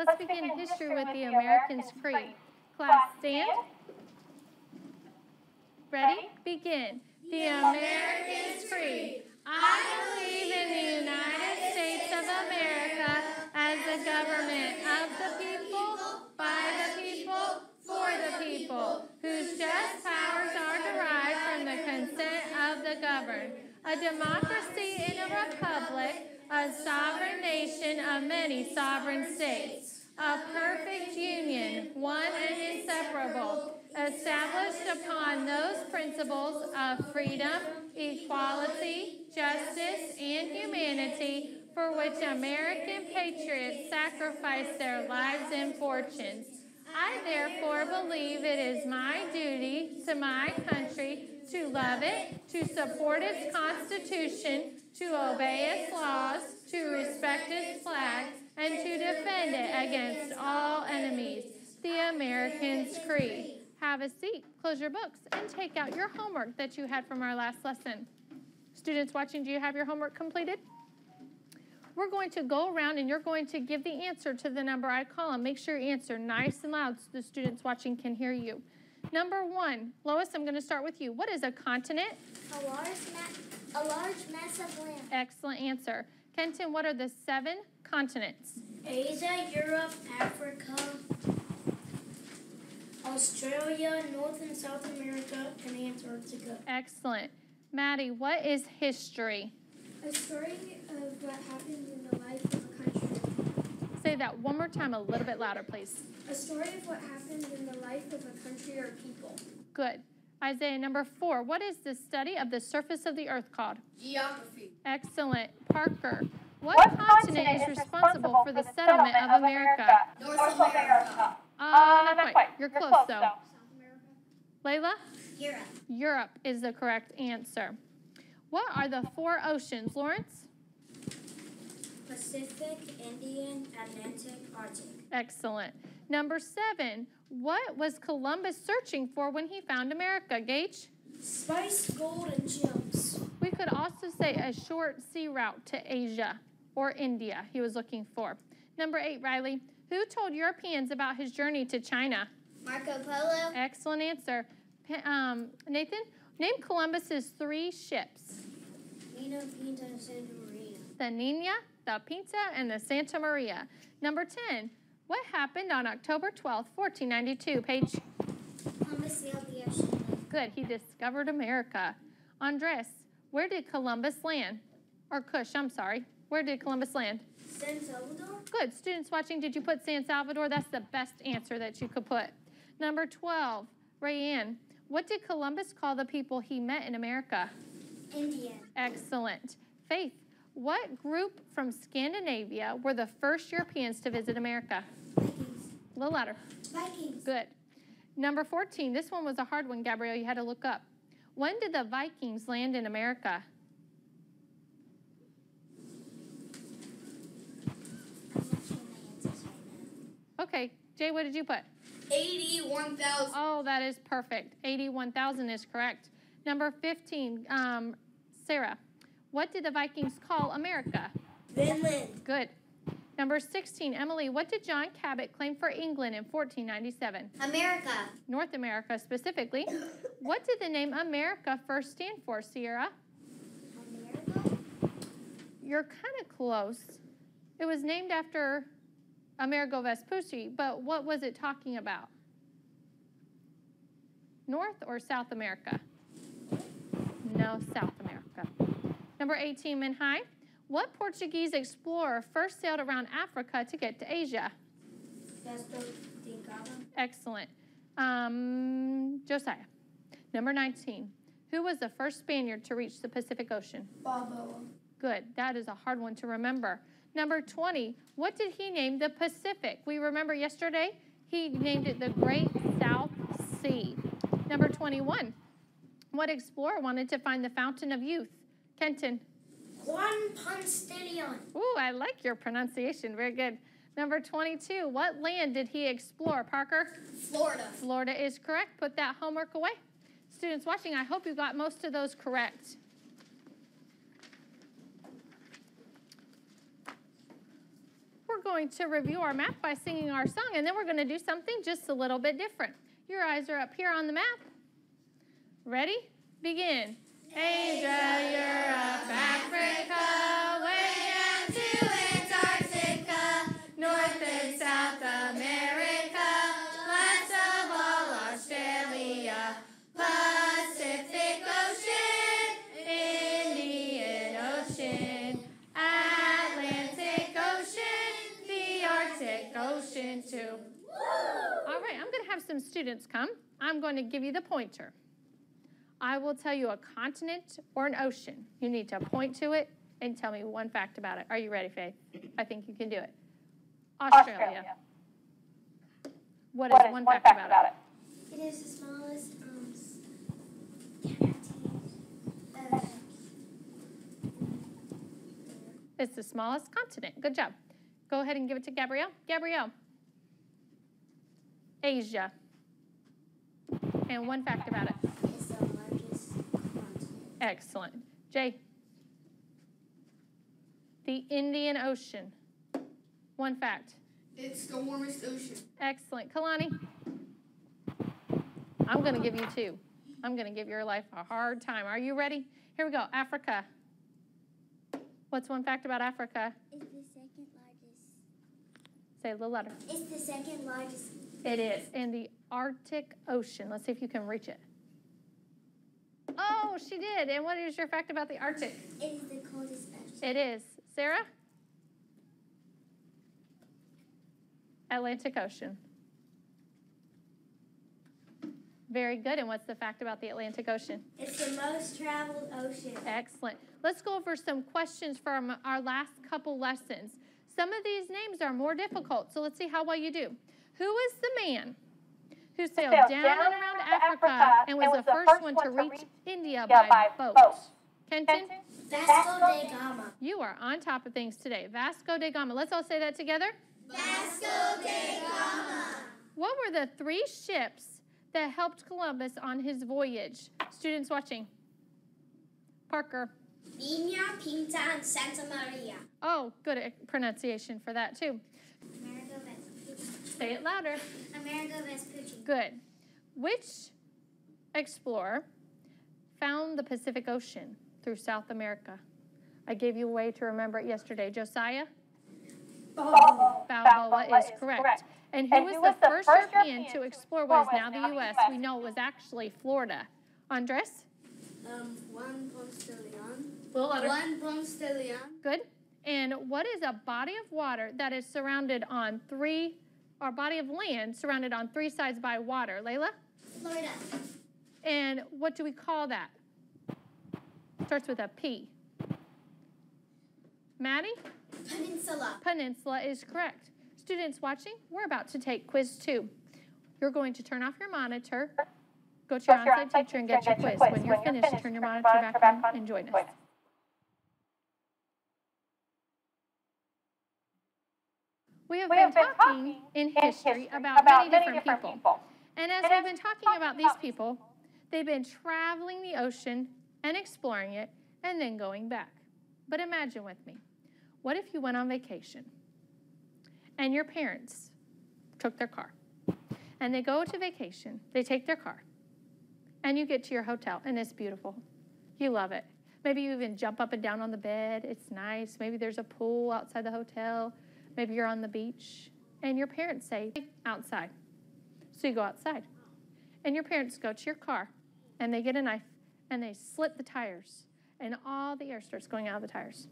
Let's begin history with the Americans' Creed. Class, stand. Ready? Begin. The Americans' Creed. I believe in the United States of America as the government of the people, by the people, for the people, whose just powers are derived from the consent of the governed. A democracy in a republic, a sovereign nation of many sovereign states, a perfect union, one and inseparable, established upon those principles of freedom, equality, justice, and humanity for which American patriots sacrificed their lives and fortunes. I therefore believe it is my duty to my country to love it, to support its Constitution, to obey its laws, to respect its flag, and to defend it against all enemies. The Americans' Creed. Have a seat, close your books, and take out your homework that you had from our last lesson. Students watching, do you have your homework completed? We're going to go around and you're going to give the answer to the number I call and make sure you answer nice and loud so the students watching can hear you. Number 1, Lois, I'm going to start with you. What is a continent? A large mass of land. Excellent answer. Kenton, what are the 7 continents? Asia, Europe, Africa, Australia, North and South America, and Antarctica. Excellent. Maddie, what is history? A story of what happened in the life of a country. Say that one more time, a little bit louder, please. A story of what happened in the life of a country or people. Good. Isaiah, number 4, what is the study of the surface of the earth called? Geography. Excellent. Parker, what continent is responsible for the settlement of America? North America. Not quite. You're close, though. South America. Layla? Europe. Europe is the correct answer. What are the 4 oceans, Lawrence? Pacific, Indian, Atlantic, Arctic. Excellent. Number 7, what was Columbus searching for when he found America, Gage? Spice, gold, and gems. We could also say a short sea route to Asia or India he was looking for. Number 8, Riley, who told Europeans about his journey to China? Marco Polo. Excellent answer. Nathan, name Columbus's 3 ships. Nina, Pinta, and Santa Maria. The Nina, the Pinta, and the Santa Maria. Number 10, what happened on October 12th, 1492? Paige? Columbus sailed the ocean. Good, he discovered America. Andres, where did Columbus land? Or Kush, I'm sorry. Where did Columbus land? San Salvador. Good, students watching, did you put San Salvador? That's the best answer that you could put. Number 12, Rayanne, what did Columbus call the people he met in America? Indian. Excellent. Faith, what group from Scandinavia were the first Europeans to visit America? Vikings. A little louder. Vikings. Good. Number 14, this one was a hard one, Gabrielle, you had to look up. When did the Vikings land in America? I'm not sure my answers right now. Okay, Jay, what did you put? 81,000. Oh, that is perfect. 81,000 is correct. Number 15, Sarah, what did the Vikings call America? Vinland. Good. Number 16, Emily, what did John Cabot claim for England in 1497? America. North America specifically. What did the name America first stand for, Sierra? America? You're kind of close. It was named after Amerigo Vespucci, but what was it talking about? North or South America? No, South America. Number 18, Minhai. What Portuguese explorer first sailed around Africa to get to Asia? Vasco da Gama. Excellent. Josiah. Number 19. Who was the first Spaniard to reach the Pacific Ocean? Balboa. Good. That is a hard one to remember. Number 20. What did he name the Pacific? We remember yesterday he named it the Great South Sea. Number 21. What explorer wanted to find the Fountain of Youth? Kenton. Juan Ponce de Leon. Ooh, I like your pronunciation. Very good. Number 22. What land did he explore, Parker? Florida. Florida is correct. Put that homework away. Students watching, I hope you got most of those correct. We're we're going to review our map by singing our song, and then we're going to do something just a little bit different. Your eyes are up here on the map. Ready? Begin. Asia, Europe, Africa, way down to Antarctica, North and South America, last of all Australia, Pacific Ocean, Indian Ocean, Atlantic Ocean, the Arctic Ocean too. All right, I'm going to have some students come. I'm going to give you the pointer. I will tell you a continent or an ocean. You need to point to it and tell me one fact about it. Are you ready, Faith? I think you can do it. Australia. What is one fact about it? It is the smallest It's the smallest continent. Good job. Go ahead and give it to Gabrielle. Gabrielle. Asia. And one fact about it. It's the largest continent. Excellent. Jay. The Indian Ocean. One fact. It's the warmest ocean. Excellent. Kalani. I'm going to give you two. I'm going to give your life a hard time. Are you ready? Here we go. Africa. What's one fact about Africa? It's the second largest. Say a little louder. It's the second largest. It is. In the Arctic Ocean. Let's see if you can reach it. Oh, she did. And what is your fact about the Arctic? It is the coldest ocean. It is. Sarah? Atlantic Ocean. Very good. And what's the fact about the Atlantic Ocean? It's the most traveled ocean. Excellent. Let's go over some questions from our last couple lessons. Some of these names are more difficult, so let's see how well you do. Who is the man who sailed down and around Africa and was the first one to reach India by boat? Kenton? Vasco da Gama. You are on top of things today. Vasco da Gama. Let's all say that together. Vasco da Gama. What were the three ships that helped Columbus on his voyage? Students watching. Parker. Nina, Pinta, and Santa Maria. Oh, good pronunciation for that too. Amerigo Vespucci. Say it louder. Amerigo Vespucci. Good. Which explorer found the Pacific Ocean through South America? I gave you a way to remember it yesterday. Josiah? Balboa is correct. And who was the first European to explore what is now the U.S.? We know it was actually Florida. Andres? Juan Ponce de Leon. A little louder. Juan Ponce de Leon. Good. And what is a body of water that is surrounded on three, or body of land surrounded on three sides by water? Layla? Florida. And what do we call that? Starts with a P. Maddie? Peninsula. Peninsula is correct. Students watching, we're about to take quiz 2. You're going to turn off your monitor, go to your on-site teacher and get your quiz. When you're finished, turn your monitor back on and join us. We have been talking in history about many different people. And as we've been talking about these people, they've been traveling the ocean and exploring it and then going back. But imagine with me, what if you went on vacation and your parents took their car and they go to vacation, they take their car, and you get to your hotel and it's beautiful. You love it. Maybe you even jump up and down on the bed. It's nice. Maybe there's a pool outside the hotel. Maybe you're on the beach and your parents say, outside. So you go outside and your parents go to your car and they get a knife and they slit the tires and all the air starts going out of the tires.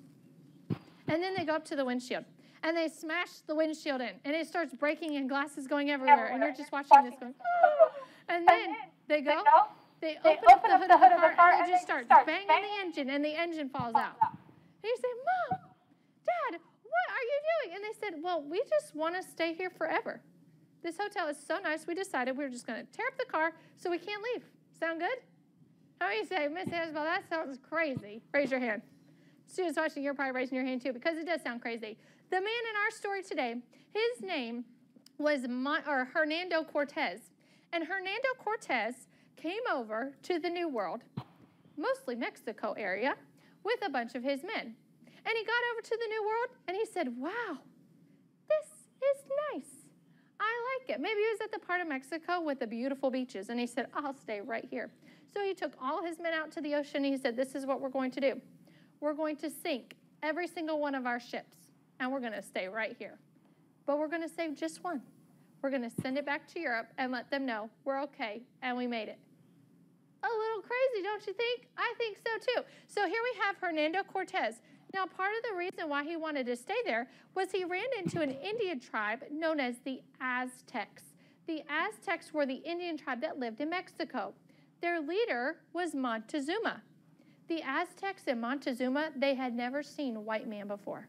And then they go up to the windshield and they smash the windshield in and it starts breaking and glass is going everywhere and you're just watching this going, oh. And then they go, they open up the hood of the car and they just start banging the engine and the engine falls out. And you say, Mom, Dad, what are you doing? And they said, well, we just want to stay here forever. This hotel is so nice, we decided we were just going to tear up the car so we can't leave. Sound good? How many say, Miss Isabel, that sounds crazy? Raise your hand. Students watching, you're probably raising your hand too because it does sound crazy. The man in our story today, his name was Hernando Cortez. And Hernando Cortez came over to the New World, mostly Mexico area, with a bunch of his men. And he got over to the New World and he said, wow, It's nice. I like it. Maybe he was at the part of Mexico with the beautiful beaches, and he said, I'll stay right here. So he took all his men out to the ocean, and he said, this is what we're going to do. We're going to sink every single one of our ships, and we're going to stay right here. But we're going to save just one. We're going to send it back to Europe and let them know we're okay, and we made it. A little crazy, don't you think? I think so too. So here we have Hernando Cortez. Now, part of the reason why he wanted to stay there was he ran into an Indian tribe known as the Aztecs. The Aztecs were the Indian tribe that lived in Mexico. Their leader was Montezuma. The Aztecs and Montezuma, they had never seen a white man before.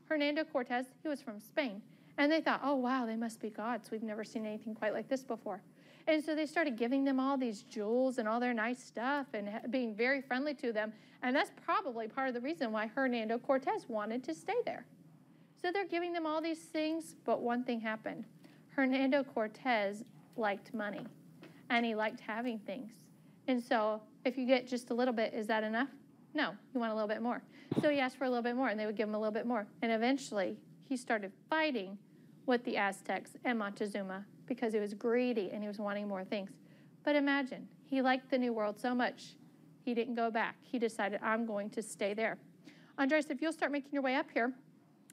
Hernando Cortez, he was from Spain. And they thought, oh, wow, they must be gods. We've never seen anything quite like this before. And so they started giving them all these jewels and all their nice stuff and being very friendly to them. And that's probably part of the reason why Hernando Cortez wanted to stay there. So they're giving them all these things, but one thing happened. Hernando Cortez liked money, and he liked having things. And so if you get just a little bit, is that enough? No, you want a little bit more. So he asked for a little bit more, and they would give him a little bit more. And eventually, he started fighting with the Aztecs and Montezuma because he was greedy and he was wanting more things. But imagine, he liked the New World so much, he didn't go back. He decided, I'm going to stay there. Andres, if you'll start making your way up here,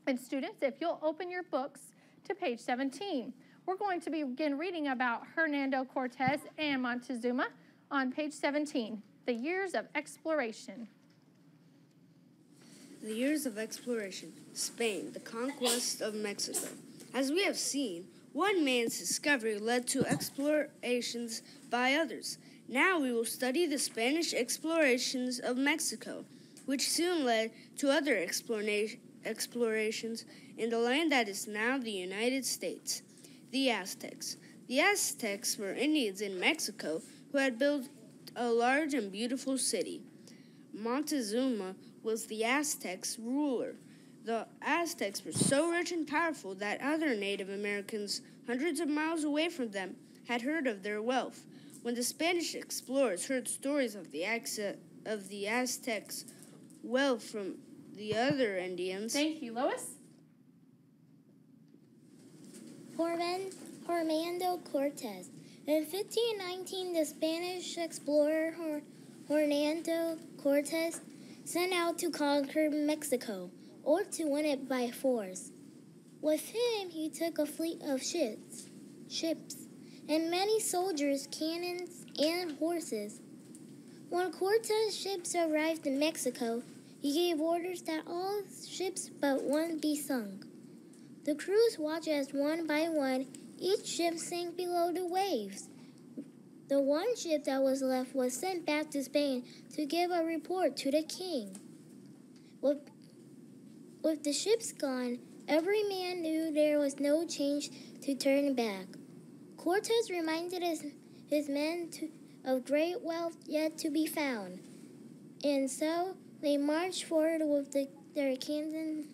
and students, if you'll open your books to page 17, we're going to begin reading about Hernando Cortez and Montezuma on page 17, the years of exploration. The years of exploration. Spain, the conquest of Mexico. As we have seen, one man's discovery led to explorations by others. Now we will study the Spanish explorations of Mexico, which soon led to other explorations in the land that is now the United States. The Aztecs. The Aztecs were Indians in Mexico who had built a large and beautiful city. Montezuma was the Aztecs' ruler. The Aztecs were so rich and powerful that other Native Americans hundreds of miles away from them had heard of their wealth. When the Spanish explorers heard stories of the Aztecs' wealth from the other Indians... Thank you, Lois. Hernando Cortez. In 1519, the Spanish explorer Hernando Cortez set out to conquer Mexico, or to win it by force. With him, he took a fleet of ships, and many soldiers, cannons, and horses. When Cortez's ships arrived in Mexico, he gave orders that all ships but one be sunk. The crews watched as one by one each ship sank below the waves. The one ship that was left was sent back to Spain to give a report to the king. With the ships gone, every man knew there was no change to turn back. Cortez reminded his men of great wealth yet to be found, and so they marched forward with their cannons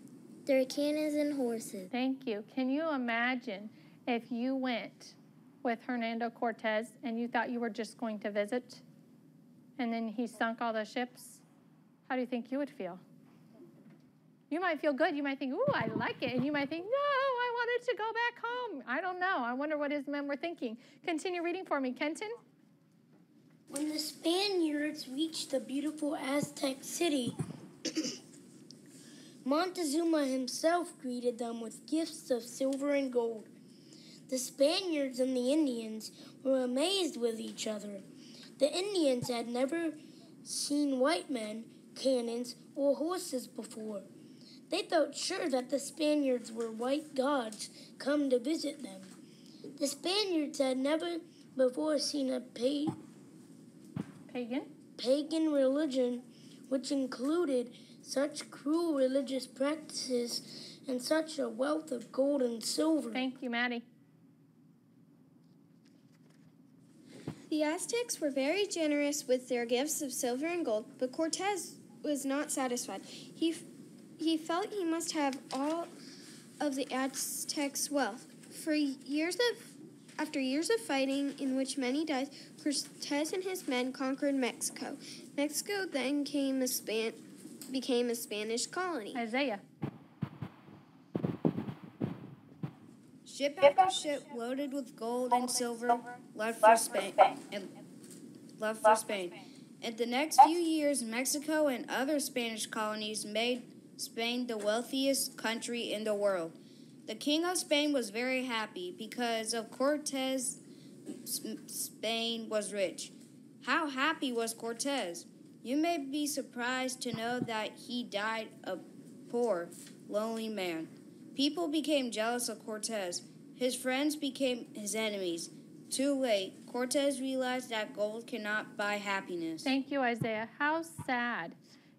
and horses. Thank you. Can you imagine if you went with Hernando Cortez and you thought you were just going to visit, and then he sunk all the ships? How do you think you would feel? You might feel good. You might think, ooh, I like it. And you might think, no, I wanted to go back home. I don't know. I wonder what his men were thinking. Continue reading for me, Kenton. When the Spaniards reached the beautiful Aztec city, Montezuma himself greeted them with gifts of silver and gold. The Spaniards and the Indians were amazed with each other. The Indians had never seen white men, cannons, or horses before. They felt sure that the Spaniards were white gods come to visit them. The Spaniards had never before seen a pagan religion, which included such cruel religious practices and such a wealth of gold and silver. Thank you, Maddie. The Aztecs were very generous with their gifts of silver and gold, but Cortez was not satisfied. He felt he must have all of the Aztecs' wealth. After years of fighting, in which many died, Cortez and his men conquered Mexico. Mexico then became a Spanish colony. Isaiah. Ship after ship loaded with gold and silver left for Spain. In the next few years, Mexico and other Spanish colonies made Spain the wealthiest country in the world. The king of Spain was very happy because of Cortez. Spain was rich. How happy was Cortez? You may be surprised to know that he died a poor, lonely man. People became jealous of Cortez. His friends became his enemies. Too late, Cortez realized that gold cannot buy happiness. Thank you, Isaiah. How sad.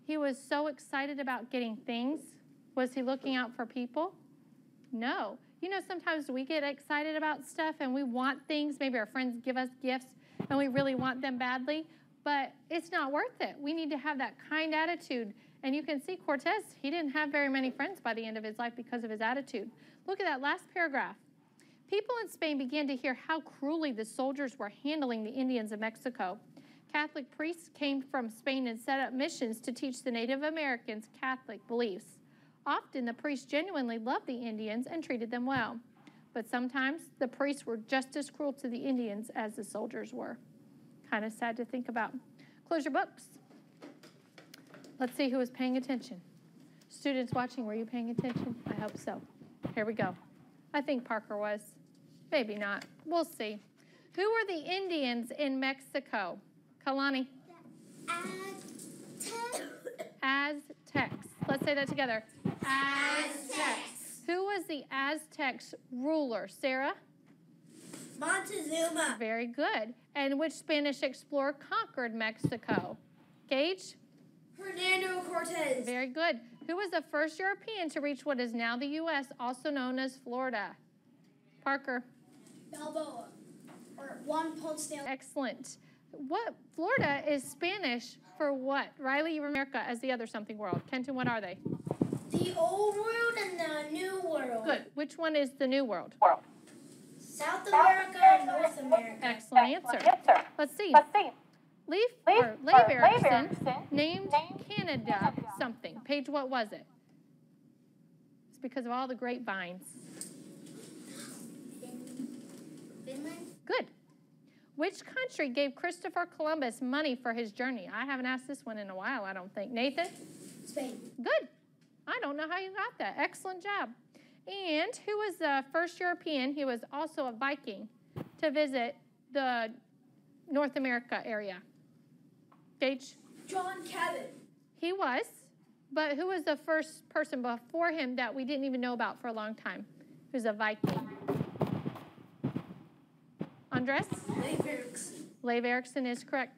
He was so excited about getting things. Was he looking out for people? No. You know, sometimes we get excited about stuff and we want things. Maybe our friends give us gifts and we really want them badly, but it's not worth it. We need to have that kind attitude. And you can see Cortez, he didn't have very many friends by the end of his life because of his attitude. Look at that last paragraph. People in Spain began to hear how cruelly the soldiers were handling the Indians of Mexico. Catholic priests came from Spain and set up missions to teach the Native Americans Catholic beliefs. Often the priests genuinely loved the Indians and treated them well. But sometimes the priests were just as cruel to the Indians as the soldiers were. Kind of sad to think about. Close your books. Let's see who was paying attention. Students watching, were you paying attention? I hope so. Here we go. I think Parker was. Maybe not. We'll see. Who were the Indians in Mexico? Kalani. Aztecs. Let's say that together. Aztecs. Who was the Aztecs ruler? Sarah? Montezuma. Very good. And which Spanish explorer conquered Mexico? Gage? Hernando Cortez. Very good. Who was the first European to reach what is now the U.S., also known as Florida? Parker. Balboa. Or Juan Ponce de Leon. Excellent. What Florida is Spanish for what? Riley, you remember America as the other something world. Kenton, what are they? The old world and the new world. Good. Which one is the new world? South America and North America. Excellent answer. Let's see. Leif Erikson named Canada something. Paige, what was it? It's because of all the grapevines. Finland. Good. Which country gave Christopher Columbus money for his journey? I haven't asked this one in a while, I don't think. Nathan? Spain. Good. I don't know how you got that. Excellent job. And who was the first European, he was also a Viking, to visit the North America area? Gage? John Cabot. He was, but who was the first person before him that we didn't even know about for a long time? Who's a Viking? Andres? Leif Erikson. Leif Erikson is correct.